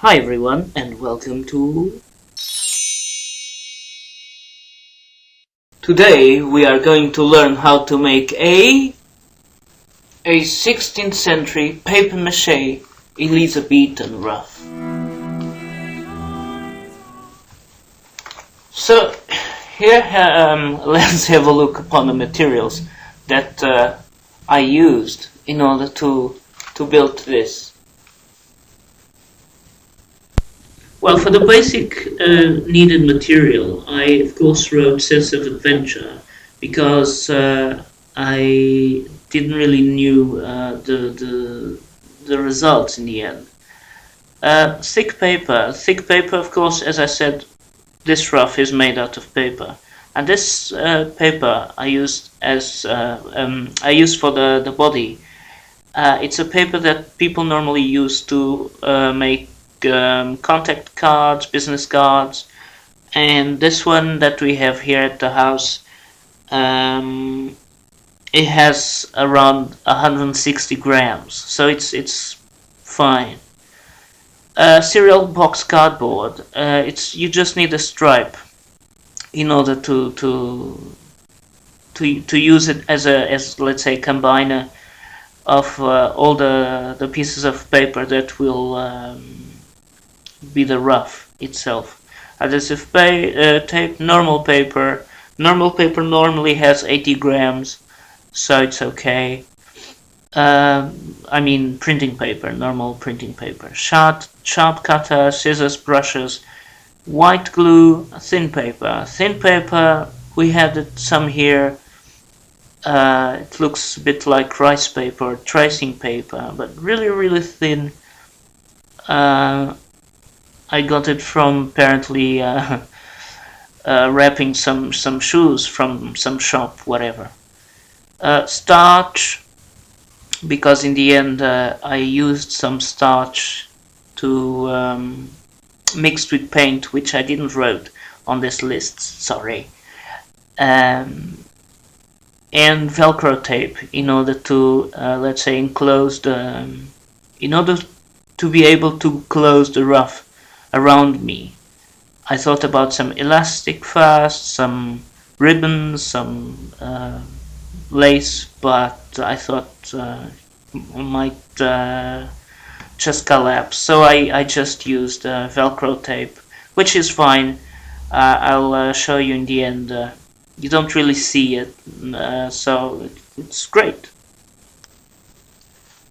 Hi everyone and welcome to... Today we are going to learn how to make a 16th century paper maché Elizabethan ruff. So here let's have a look upon the materials that I used in order to build this. Well, for the basic needed material, I of course wrote Sense of Adventure because I didn't really knew the results in the end. Thick paper, of course, as I said, this ruff is made out of paper, and this paper I used for the body. It's a paper that people normally use to make contact cards, business cards, and this one that we have here at the house, it has around 160 grams, so it's fine. Cereal box cardboard. You just need a stripe in order to use it as let's say combiner of all the pieces of paper that will be the ruff itself. Adhesive tape, normal paper. Normal paper normally has 80 grams, so it's okay. I mean printing paper, normal printing paper. Sharp cutter, scissors, brushes, white glue, thin paper. Thin paper, we had some here. It looks a bit like rice paper, tracing paper, but really thin. I got it from apparently wrapping some shoes from some shop, whatever. Starch, because in the end I used some starch to mixed with paint, which I didn't wrote on this list, sorry. And Velcro tape in order to let's say enclose in order to be able to close the ruff around me. I thought about some elastic fast, some ribbons, some lace, but I thought might just collapse, so I just used Velcro tape, which is fine. I'll show you in the end. You don't really see it, so it's great.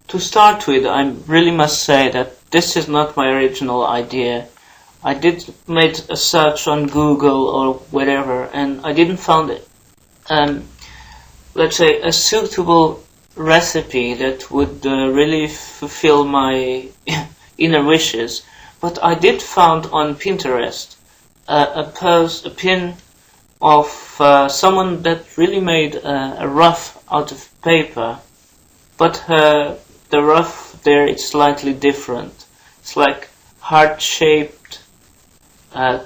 To start with, I really must say that this is not my original idea. I did make a search on Google or whatever, and I didn't find it. Let's say a suitable recipe that would really fulfill my inner wishes. But I did find on Pinterest a pin of someone that really made a ruff out of paper, but the ruff there is slightly different. It's like heart-shaped, a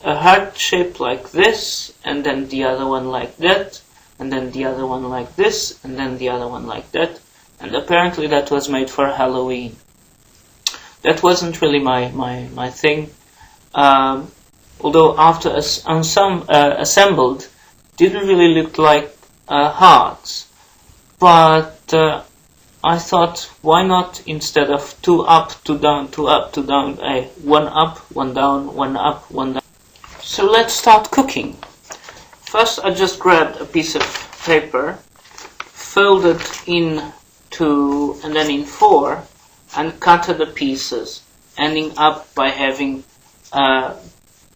heart shape like this, and then the other one like that, and then the other one like this, and then the other one like that, and apparently that was made for Halloween. That wasn't really my thing, although after assembled, didn't really look like hearts, but I thought, why not, instead of 2 up, 2 down, 2 up, 2 down, 1 up, 1 down, 1 up, 1 down. So let's start cooking. First I just grabbed a piece of paper, folded into and then in 4, and cut the pieces, ending up by having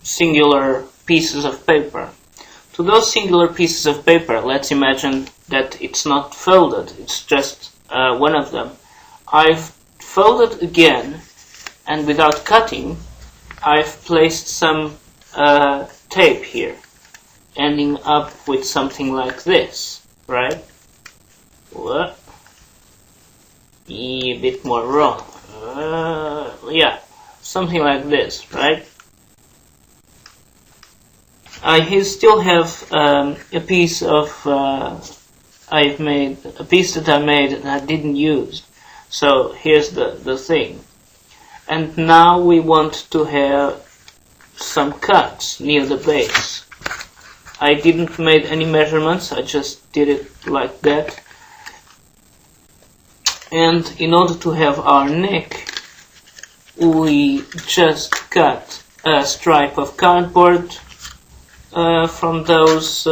singular pieces of paper. To those singular pieces of paper, let's imagine that it's not folded, it's just one of them. I've folded again, and without cutting, I've placed some tape here, ending up with something like this, right? A bit more wrong. Yeah, something like this, right? I still have a piece of a piece that I made and I didn't use. So here's the thing. And now we want to have some cuts near the base. I didn't make any measurements, I just did it like that. And in order to have our neck, we just cut a stripe of cardboard from those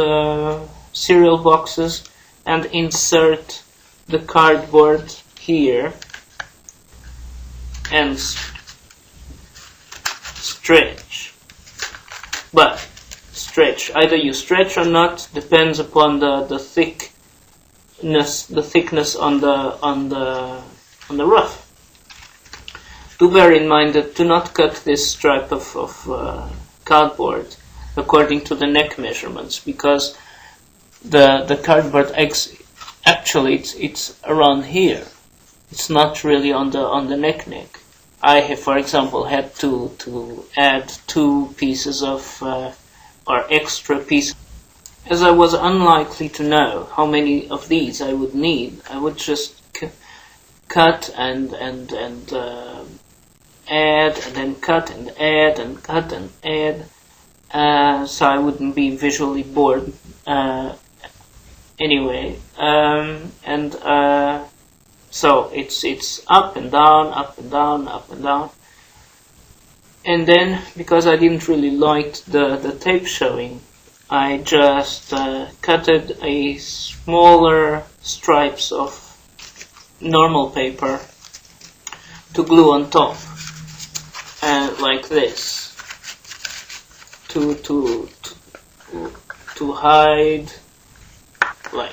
cereal boxes and insert the cardboard here and stretch. But stretch, either you stretch or not, depends upon the thickness on the ruff. Do bear in mind that do not cut this stripe of cardboard according to the neck measurements, because the cardboard actually it's around here. It's not really on the neck. I have, for example, had to add 2 pieces of or extra pieces. As I was unlikely to know how many of these I would need, I would just cut and add, and then cut and add and cut and add, so I wouldn't be visually bored anyway. So it's up and down, up and down, up and down. And then, because I didn't really like the tape showing, I just cutted a smaller stripes of normal paper to glue on top, and like this, to hide, like.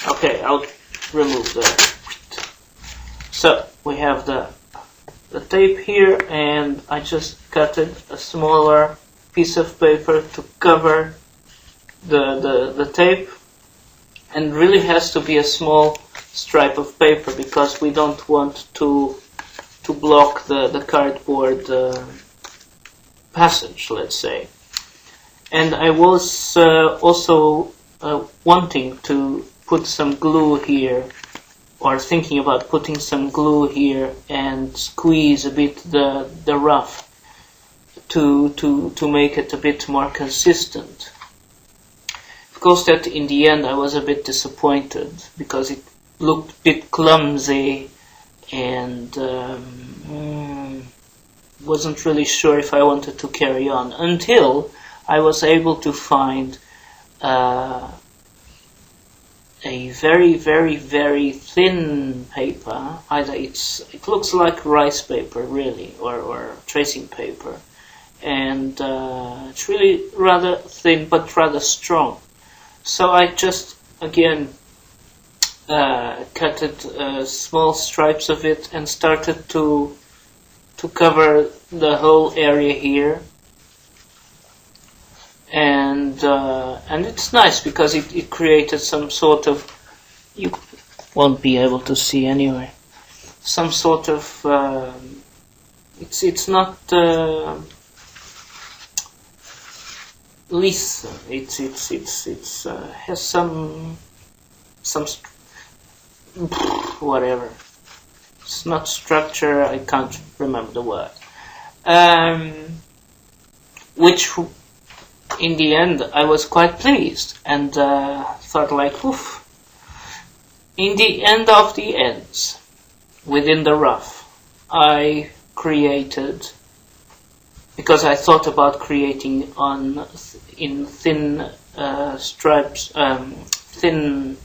Okay, I'll remove that. So we have the tape here, and I just cutted a smaller piece of paper to cover the tape, and really has to be a small stripe of paper because we don't want to block the cardboard passage, let's say. And I was also wanting to put some glue here, or thinking about putting some glue here and squeeze a bit the ruff to make it a bit more consistent. Of course, that in the end I was a bit disappointed because it looked a bit clumsy, and wasn't really sure if I wanted to carry on until I was able to find a very, very, very thin paper. Either it looks like rice paper really, or tracing paper, and it's really rather thin but rather strong. So I just again cutted small stripes of it and started to cover the whole area here. And it's nice because it created some sort of, you won't be able to see anyway, some sort of it's not lisse, it's has some whatever, it's not structure, I can't remember the word, which in the end I was quite pleased, and thought like, oof. In the end of the ends, within the ruff, I created, because I thought about creating in thin stripes, thin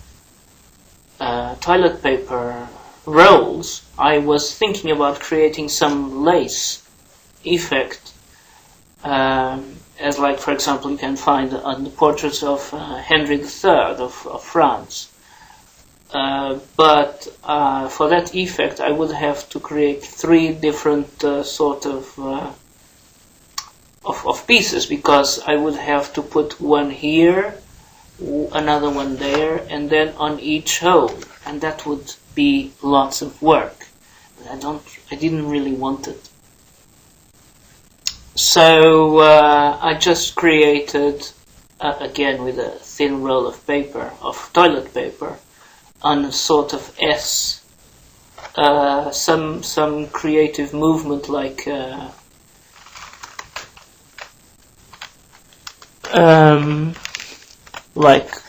toilet paper rolls, I was thinking about creating some lace effect, as like, for example, you can find on the portraits of Henry III of France. But for that effect I would have to create 3 different sort of pieces, because I would have to put one here, another one there, and then on each hole, and that would be lots of work. I didn't really want it. So I just created, again with a thin roll of paper, of toilet paper, on a sort of S some creative movement, like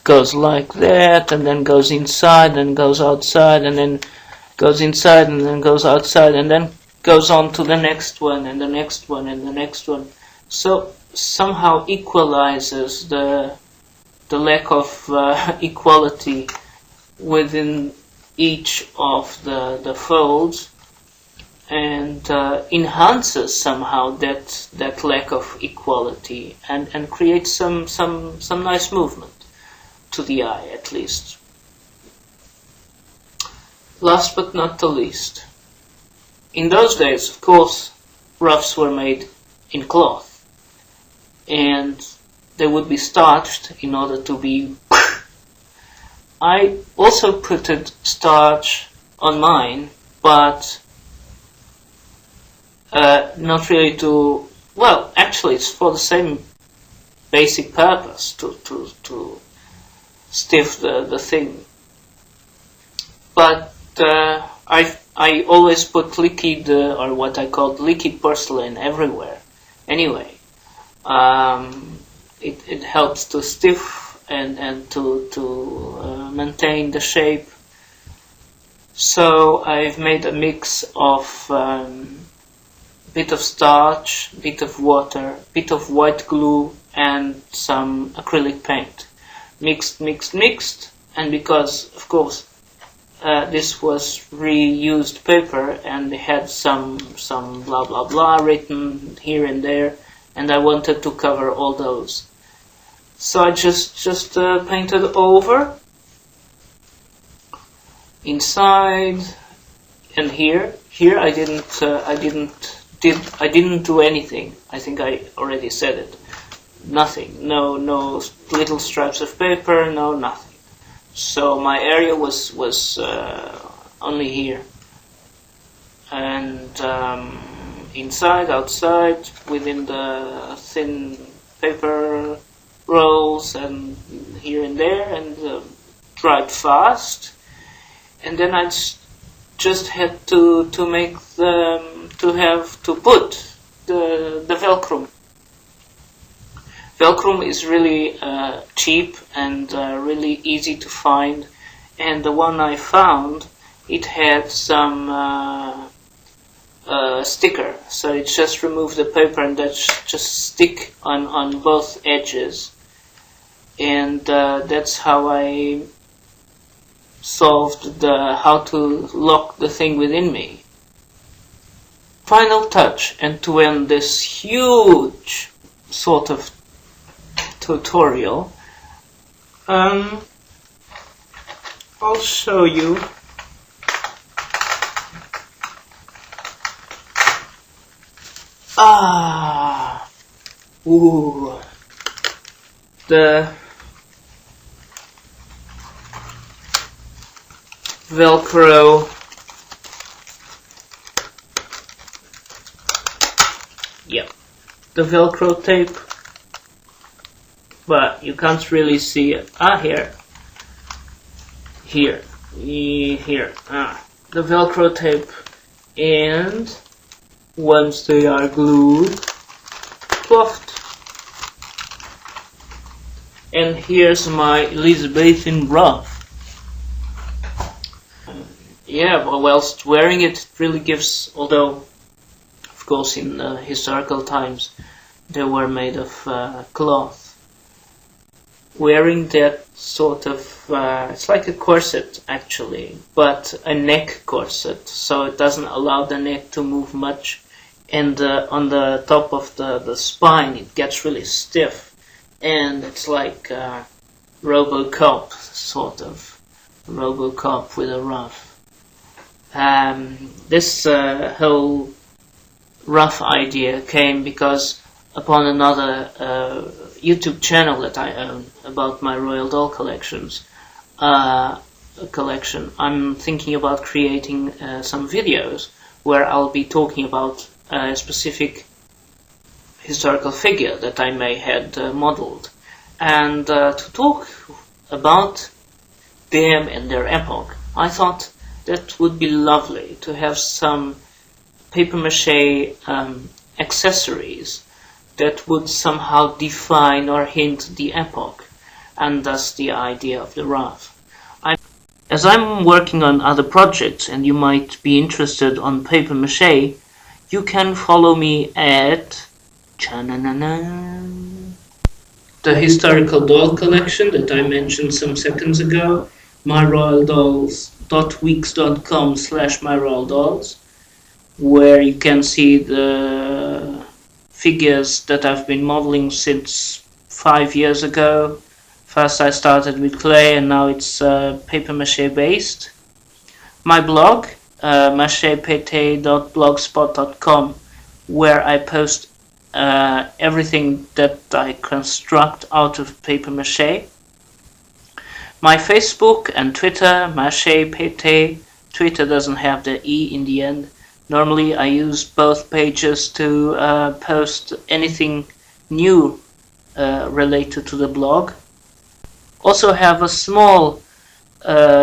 goes like that, and then goes inside, and goes outside, and then goes inside, and then goes outside, and then goes on to the next one, and the next one, and the next one. So somehow equalizes the lack of equality within each of the folds, and enhances somehow that lack of equality, and creates some nice movement to the eye, at least. Last but not the least, in those days, of course, ruffs were made in cloth, and they would be starched in order to be. I also put starch on mine, but not really to, well, actually it's for the same basic purpose, to stiff the thing. But I always put liquid, or what I called liquid porcelain, everywhere. Anyway, it helps to stiff and to maintain the shape. So I've made a mix of bit of starch, bit of water, bit of white glue, and some acrylic paint. Mixed, and because, of course, this was reused paper, and they had some blah blah blah written here and there, and I wanted to cover all those. So I just painted over inside and here. Here I didn't do anything. I think I already said it. Nothing. No little stripes of paper. No nothing. So my area was only here, and inside, outside, within the thin paper rolls, and here and there, and dried fast. And then I just had to make put the Velcro. Velcro is really cheap and really easy to find, and the one I found, it had some sticker, so it just removed the paper and that just stick on both edges, and that's how I solved how to lock the thing within me. Final touch, and to end this huge sort of tutorial, I'll show you the Velcro the Velcro tape, but you can't really see it. Here, the Velcro tape, and once they are glued, plucked. And here's my Elizabethan ruff. Yeah, but whilst wearing it, it really gives, although of course in historical times they were made of cloth, wearing that sort of, it's like a corset actually, but a neck corset, so it doesn't allow the neck to move much, and on the top of the spine it gets really stiff, and it's like Robocop, sort of Robocop with a ruff. This whole ruff idea came because upon another YouTube channel that I own about my Royal Doll collections, I'm thinking about creating some videos where I'll be talking about a specific historical figure that I may had modeled, and to talk about them and their epoch, I thought that would be lovely to have some paper mache accessories that would somehow define or hint the epoch, and thus the idea of the ruff. As I'm working on other projects and you might be interested on paper mache, you can follow me at the historical doll collection that I mentioned some seconds ago, myroyaldolls.wix.com/myroyaldolls, where you can see the figures that I've been modeling since 5 years ago. First I started with clay and now it's paper mache based. My blog, machépete.blogspot.com, where I post everything that I construct out of paper mache. My Facebook and Twitter, maché-pété. Twitter doesn't have the E in the end. Normally I use both pages to post anything new related to the blog. Also have a small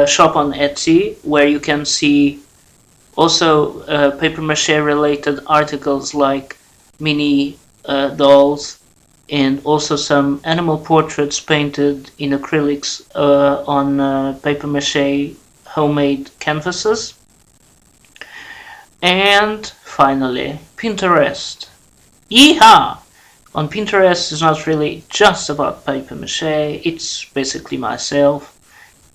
shop on Etsy where you can see also paper mache related articles like mini dolls and also some animal portraits painted in acrylics on paper mache homemade canvases. And finally, Pinterest. Yeehaw! On Pinterest is not really just about paper mache, it's basically myself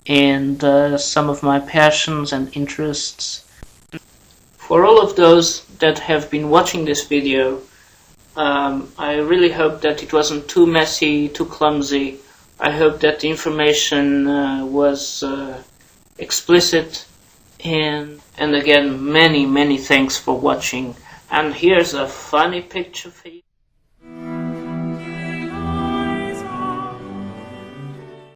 and some of my passions and interests. For all of those that have been watching this video, I really hope that it wasn't too messy, too clumsy. I hope that the information was explicit, and again, many thanks for watching. And here's a funny picture for you.